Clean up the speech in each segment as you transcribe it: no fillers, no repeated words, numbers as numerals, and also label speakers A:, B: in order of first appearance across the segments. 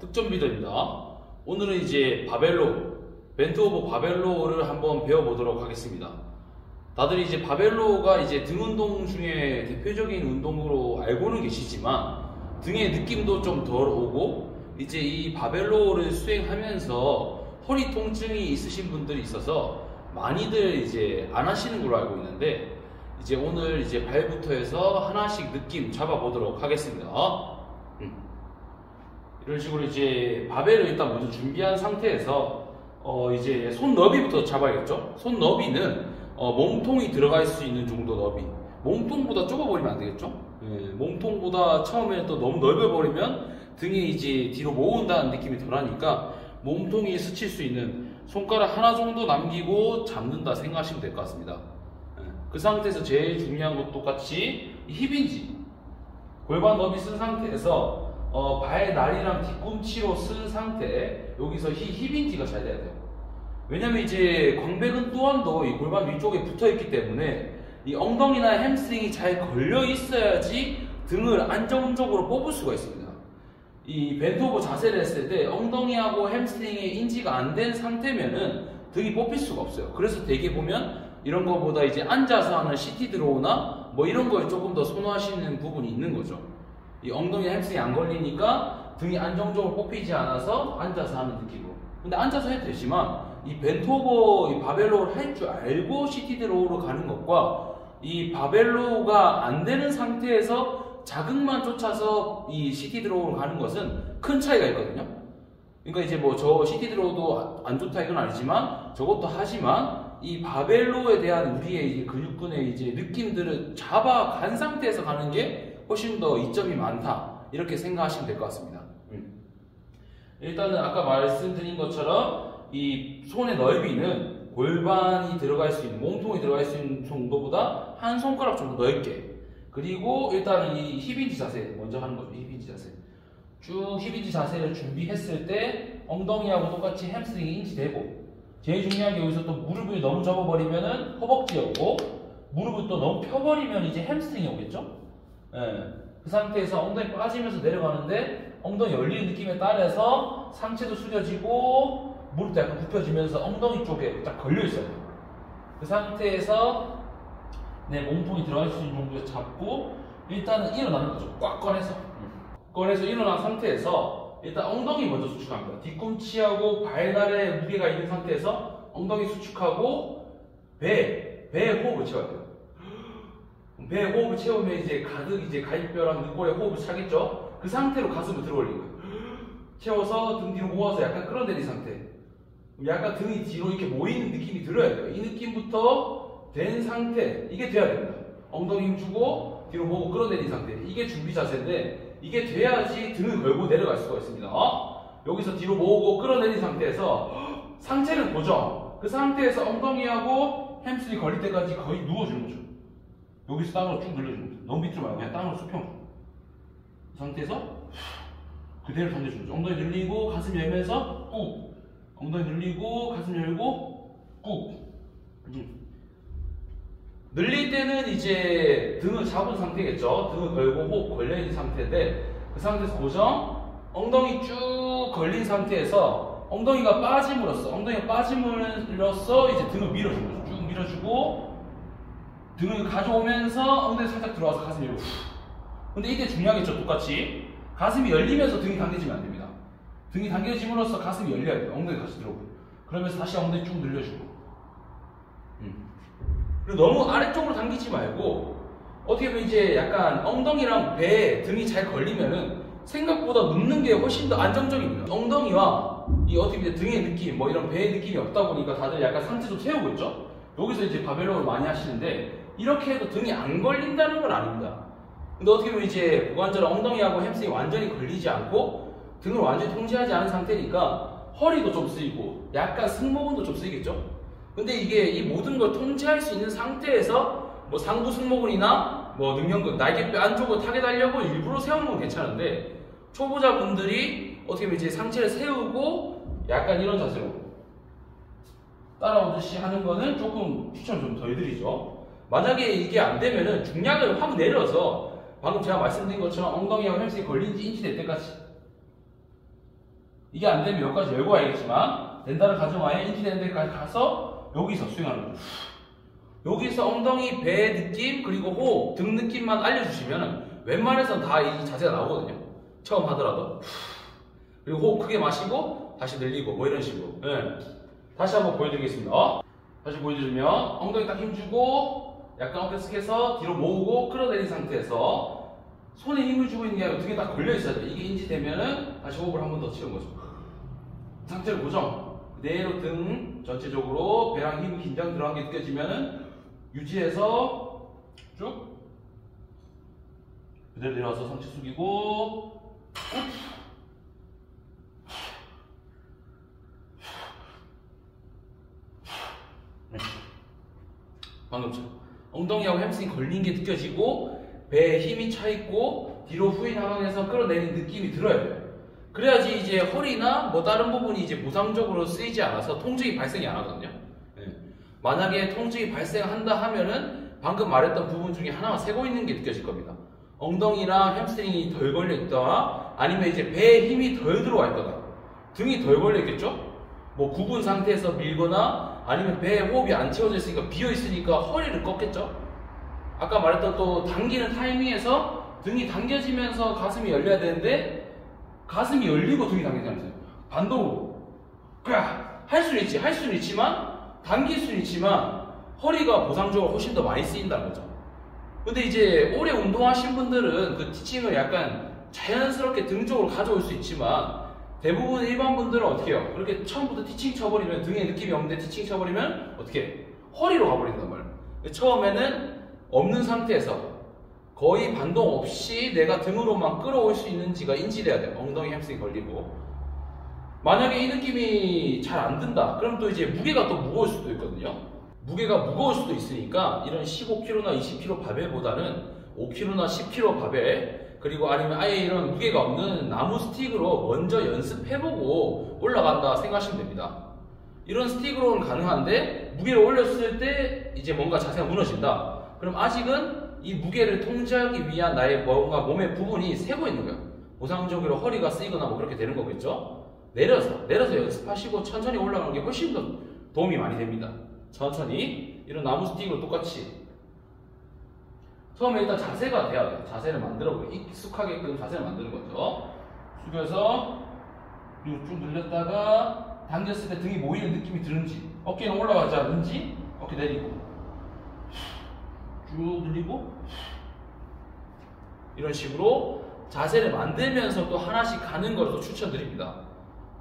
A: 득점비더입니다. 오늘은 이제 바벨로, 벤트 오브 바벨로를 한번 배워보도록 하겠습니다. 다들 이제 바벨로가 이제 등 운동 중에 대표적인 운동으로 알고는 계시지만 등의 느낌도 좀 덜 오고 이제 이 바벨로를 수행하면서 허리 통증이 있으신 분들이 있어서 많이들 이제 안 하시는 걸로 알고 있는데 이제 오늘 이제 발부터 해서 하나씩 느낌 잡아보도록 하겠습니다. 이런 식으로 이제 바벨을 일단 먼저 준비한 상태에서 이제 손 너비부터 잡아야겠죠. 손 너비는 몸통이 들어갈 수 있는 정도 너비. 몸통보다 좁아버리면 안 되겠죠. 몸통보다 처음에 또 너무 넓어버리면 등이 이제 뒤로 모은다는 느낌이 덜하니까 몸통이 스칠 수 있는 손가락 하나 정도 남기고 잡는다 생각하시면 될 것 같습니다. 그 상태에서 제일 중요한 것도 똑같이 힙인지 골반 너비 쓴 상태에서 발날이랑 뒤꿈치로 쓴 상태, 여기서 힙인지가 잘 돼야 돼요. 왜냐면 이제 광배근 또한도 이 골반 위쪽에 붙어 있기 때문에 이 엉덩이나 햄스트링이 잘 걸려 있어야지 등을 안정적으로 뽑을 수가 있습니다. 이 벤트 오버 자세를 했을 때 엉덩이하고 햄스트링의 인지가 안 된 상태면은 등이 뽑힐 수가 없어요. 그래서 대개 보면 이런 거보다 이제 앉아서 하는 CT 드로우나 뭐 이런 거에 조금 더 선호하시는 부분이 있는 거죠. 이 엉덩이 햄스트링이 안 걸리니까 등이 안정적으로 뽑히지 않아서 앉아서 하는 느낌으로. 근데 앉아서 해도 되지만 이 벤트 오버 이 바벨로를 할 줄 알고 CT 드로우로 가는 것과 이 바벨로가 안 되는 상태에서 자극만 쫓아서 이 CT 드로우로 가는 것은 큰 차이가 있거든요. 그러니까 이제 뭐 저 CT 드로우도 안 좋다 이건 아니지만 저것도 하지만 이 바벨로에 대한 우리의 이제 근육근의 이제 느낌들을 잡아간 상태에서 가는 게 훨씬 더 이점이 많다 이렇게 생각하시면 될 것 같습니다. 일단은 아까 말씀드린 것처럼 이 손의 넓이는 골반이 들어갈 수 있는, 몸통이 들어갈 수 있는 정도보다 한 손가락 정도 넓게, 그리고 일단은 이 힙인지 자세 먼저 하는 거죠. 힙인지 자세 쭉 힙인지 자세를 준비했을 때 엉덩이하고 똑같이 햄스트링이 인지되고, 제일 중요한 게 여기서 또 무릎을 너무 접어버리면은 허벅지에 오고, 무릎을 또 너무 펴버리면 이제 햄스트링이 오겠죠. 그 상태에서 엉덩이 빠지면서 내려가는데 엉덩이 열리는 느낌에 따라서 상체도 숙여지고 무릎도 약간 굽혀지면서 엉덩이 쪽에 딱 걸려있어야 돼요. 그 상태에서 내 몸통이 들어갈 수 있는 정도에 잡고 일단은 일어나는 거죠. 꽉 꺼내서 일어난 상태에서 일단 엉덩이 먼저 수축합니다. 뒤꿈치하고 발날에 무게가 있는 상태에서 엉덩이 수축하고 배에 호흡을 채워야 돼요. 배에 호흡을 채우면 이제 가득 이제 가입뼈랑 늑골에 호흡을 차겠죠. 그 상태로 가슴을 들어 올리는 거예요. 채워서 등 뒤로 모아서 약간 끌어내린 상태. 약간 등이 뒤로 이렇게 모이는 느낌이 들어야 돼요. 이 느낌부터 된 상태, 이게 돼야 됩니다. 엉덩이 힘 주고 뒤로 모으고 끌어내린 상태, 이게 준비 자세인데 이게 돼야지 등을 걸고 내려갈 수가 있습니다. 여기서 뒤로 모으고 끌어내린 상태에서 상체를 고정. 그 상태에서 엉덩이하고 햄스트링이 걸릴 때까지 거의 누워주는 거죠. 여기서 땅으로 쭉 늘려주는 거죠. 너무 밑으로 말고 그냥 땅으로 수평. 그 상태에서 그대로 던져주는 거죠. 엉덩이 늘리고 가슴 열면서 꾹. 엉덩이 늘리고 가슴 열고 꾹. 늘릴 때는 이제 등을 잡은 상태겠죠. 등을 걸고 호흡 걸려있는 상태인데 그 상태에서 고정. 엉덩이 쭉 걸린 상태에서 엉덩이가 빠짐으로써 이제 등을 밀어주는 거죠. 쭉 밀어주고 등을 가져오면서 엉덩이 살짝 들어와서 가슴 열고. 근데 이때 중요하겠죠. 똑같이 가슴이 열리면서 등이 당겨지면 안 됩니다. 등이 당겨짐으로써 가슴이 열려야 돼요. 엉덩이 같이 들어오고. 그러면서 다시 엉덩이 쭉 늘려주고. 그리고 너무 아래쪽으로 당기지 말고 어떻게 보면 이제 약간 엉덩이랑 배, 등이 잘 걸리면은 생각보다 눕는 게 훨씬 더 안정적입니다. 엉덩이와 이 어떻게 보면 등의 느낌, 뭐 이런 배의 느낌이 없다 보니까 다들 약간 상체도 세우고 있죠. 여기서 이제 바벨로를 많이 하시는데 이렇게 해도 등이 안 걸린다는 건 아닙니다. 근데 어떻게 보면 이제 고관절 엉덩이하고 햄스트링이 완전히 걸리지 않고 등을 완전히 통제하지 않은 상태니까 허리도 좀 쓰이고 약간 승모근도 좀 쓰이겠죠. 근데 이게 이 모든 걸 통제할 수 있는 상태에서 뭐 상부 승모근이나 뭐 능형근, 날개뼈 안쪽을 타겟 하려고 일부러 세우는 건 괜찮은데 초보자분들이 어떻게 보면 이제 상체를 세우고 약간 이런 자세로 따라오듯이 하는 거는 조금 추천 좀 더 해드리죠. 만약에 이게 안 되면은 중량을 확 내려서 방금 제가 말씀드린 것처럼 엉덩이하고 햄스트링이 걸린지 인지될 때까지 이게 안 되면 여기까지 열고 와야겠지만 된다를 가정하에 인지되는 데까지 가서 여기서 스윙하는 거죠. 여기서 엉덩이, 배 느낌, 그리고 호흡, 등 느낌만 알려주시면 웬만해서는 다 이 자세가 나오거든요. 처음 하더라도. 그리고 호흡 크게 마시고 다시 늘리고 뭐 이런 식으로. 네. 다시 한번 보여드리겠습니다. 다시 보여드리면 엉덩이 딱 힘주고 약간 어깨 숙여서 뒤로 모으고 끌어내린 상태에서 손에 힘을 주고 있는 게 아니라 등에 딱 걸려 있어야 돼요. 이게 인지되면은 다시 호흡을 한 번 더 치는 거죠. 상체를 고정. 그대로 등 전체적으로 배랑 힘 긴장 들어간 게 느껴지면은 유지해서 쭉 그대로 내려와서 상체 숙이고 방금처럼 엉덩이하고 햄스트링 걸린 게 느껴지고 배에 힘이 차있고 뒤로 후인 상황에서 끌어내는 느낌이 들어야 돼요. 그래야지 이제 허리나 뭐 다른 부분이 이제 부상적으로 쓰이지 않아서 통증이 발생이 안 하거든요. 네. 만약에 통증이 발생한다 하면은 방금 말했던 부분 중에 하나가 새고 있는 게 느껴질 겁니다. 엉덩이랑 햄스트링이 덜 걸려 있거나 아니면 이제 배에 힘이 덜 들어와 있거나 등이 덜 걸려 있겠죠? 뭐 굽은 상태에서 밀거나 아니면 배에 호흡이 안 채워져 있으니까 비어 있으니까 허리를 꺾겠죠? 아까 말했던 또 당기는 타이밍에서 등이 당겨지면서 가슴이 열려야 되는데 가슴이 열리고 등이 당기지 않으세요. 반동으로 할 수는 있지만 당길 수는 있지만 허리가 보상적으로 훨씬 더 많이 쓰인다는 거죠. 근데 이제 오래 운동하신 분들은 그 티칭을 약간 자연스럽게 등 쪽으로 가져올 수 있지만 대부분 일반 분들은 어떻게 해요? 그렇게 처음부터 티칭 쳐버리면 등에 느낌이 없는데 티칭 쳐버리면 어떻게 해요? 허리로 가버린단 말이에요. 처음에는 없는 상태에서 거의 반동 없이 내가 등으로만 끌어올 수 있는지가 인지돼야 돼요. 엉덩이 햄스트링 걸리고. 만약에 이 느낌이 잘 안 든다. 그럼 또 이제 무게가 또 무거울 수도 있거든요. 무게가 무거울 수도 있으니까 이런 15kg나 20kg 바벨보다는 5kg나 10kg 바벨 그리고 아니면 아예 이런 무게가 없는 나무 스틱으로 먼저 연습해보고 올라간다 생각하시면 됩니다. 이런 스틱으로는 가능한데 무게를 올렸을 때 이제 뭔가 자세가 무너진다. 그럼 아직은 이 무게를 통제하기 위한 나의 뭔가 몸의 부분이 세고 있는 거예요. 보상적으로 허리가 쓰이거나 뭐 그렇게 되는 거겠죠. 내려서 연습하시고 천천히 올라가는 게 훨씬 더 도움이 많이 됩니다. 천천히 이런 나무 스틱으로 똑같이 처음에 일단 자세가 돼야 돼요. 자세를 만들어보고 익숙하게끔 자세를 만드는 거죠. 숙여서 쭉 늘렸다가 당겼을 때 등이 모이는 느낌이 드는지 어깨는 올라가지 않는지 어깨 내리고 쭉 늘리고 이런 식으로 자세를 만들면서 또 하나씩 가는 걸 또 추천드립니다.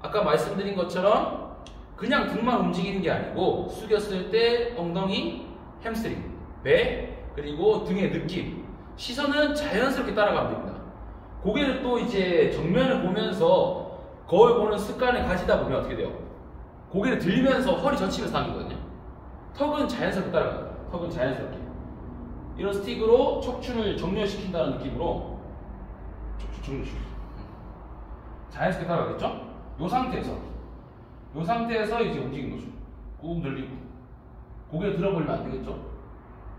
A: 아까 말씀드린 것처럼 그냥 등만 움직이는 게 아니고 숙였을 때 엉덩이, 햄스트링, 배 그리고 등의 느낌 시선은 자연스럽게 따라가면 됩니다. 고개를 또 이제 정면을 보면서 거울 보는 습관을 가지다 보면 어떻게 돼요? 고개를 들면서 허리 젖히면서 당기거든요. 턱은 자연스럽게 따라가요. 턱은 자연스럽게 이런 스틱으로 척추를 정렬시킨다는 느낌으로 척추 정렬시켜 자연스럽게 따라가겠죠? 이 상태에서 이제 움직이는 거죠. 꾹 늘리고 고개를 들어버리면 안 되겠죠?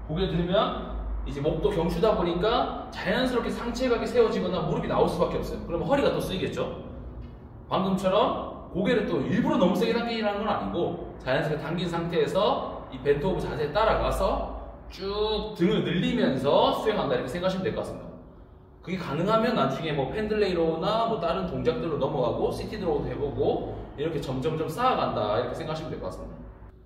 A: 고개를 들면 이제 목도 경추다 보니까 자연스럽게 상체각이 세워지거나 무릎이 나올 수밖에 없어요. 그러면 허리가 또 쓰이겠죠? 방금처럼 고개를 또 일부러 너무 세게 당기라는 건 아니고 자연스럽게 당긴 상태에서 이 벤트 오브 자세에 따라가서 쭉 등을 늘리면서 수행한다 이렇게 생각하시면 될 것 같습니다. 그게 가능하면 나중에 뭐 펜들레이로나 뭐 다른 동작들로 넘어가고 시티 드로우도 해보고 이렇게 점점점 쌓아간다 이렇게 생각하시면 될 것 같습니다.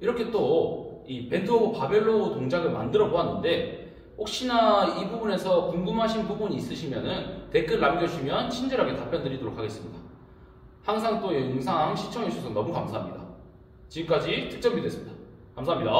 A: 이렇게 또 이 벤트 오브 바벨로 동작을 만들어 보았는데 혹시나 이 부분에서 궁금하신 부분이 있으시면은 댓글 남겨주시면 친절하게 답변 드리도록 하겠습니다. 항상 또 영상 시청해주셔서 너무 감사합니다. 지금까지 특전비 됐습니다. 감사합니다.